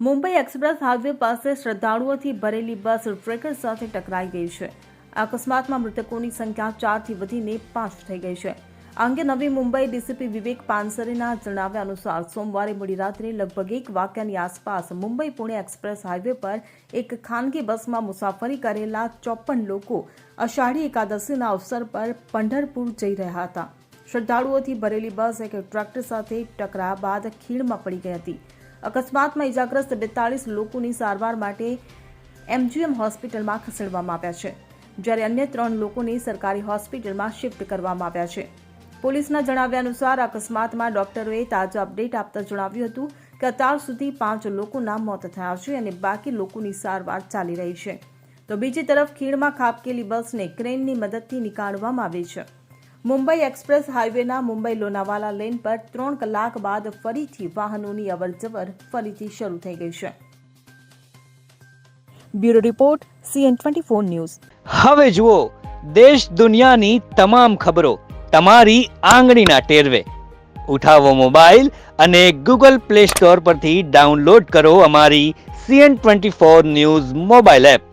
Mumbai express highway પાસે શ્રદ્ધાળુઓથી ભરેલી બસ tracker સાથે ટકરાઈ ગઈ છે. આ અકસ્માતમાં મૃતકોની સંખ્યા 4થી વધીને 5 થઈ ગઈ છે. આ અંગે નવી મુંબઈ ડીસીપી વિવેક પાનસરેના જણાવ્યા અનુસાર સોમવારે મોડી રાત્રે લગભગ 1 વાગ્યાની આસપાસ મુંબઈ પુણે એક્સપ્રેસ હાઈવે પર એક ખાનગી બસમાં મુસાફરી કરેલા 54 લોકો અષાઢી એકાદશીના અવસર પર પંઢરપુર જઈ રહ્યા હતા. શ્રદ્ધાળુઓથી ભરેલી બસ એક ટ્રેક્ટર સાથે ટકરાયા બાદ ખીણમાં પડી ગઈ હતી. અકસ્માતમાં ઇજાગ્રસ્ત 42 લોકોની સારવાર માટે એમજીએમ હોસ્પિટલમાં ખસેડવામાં આવ્યા છે, જ્યારે અન્ય 3 લોકોને સરકારી હોસ્પિટલમાં શિફ્ટ કરવામાં આવ્યા છે. પોલીસના જણાવ્યા અનુસાર અકસ્માતમાં ડોક્ટરોએ તાજા અપડેટ આપતા જણાવ્યું હતું કે અત્યાર સુધી 5 લોકોના મોત થયા છે અને બાકી લોકોની સારવાર ચાલી રહી છે. તો બીજી તરફ ખીણમાં ખાબકેલી બસને ક્રેનની મદદથી નીકાળવામાં આવી છે. મુંબઈ એક્સપ્રેસ હાઈવેના મુંબઈ લોનાવાલા લેન પર 3 કલાક બાદ ફરીથી વાહનોની અવરજવર ફરીથી શરૂ થઈ ગઈ છે. Bureau report CN24 news. હવે જુઓ દેશ દુનિયાની તમામ ખબરો તમારી આંગળીના ટેરવે. ઉઠાવો મોબાઈલ અને Google Play Store પરથી ડાઉનલોડ કરો અમારી CN24 ન્યૂઝ મોબાઈલ એપ.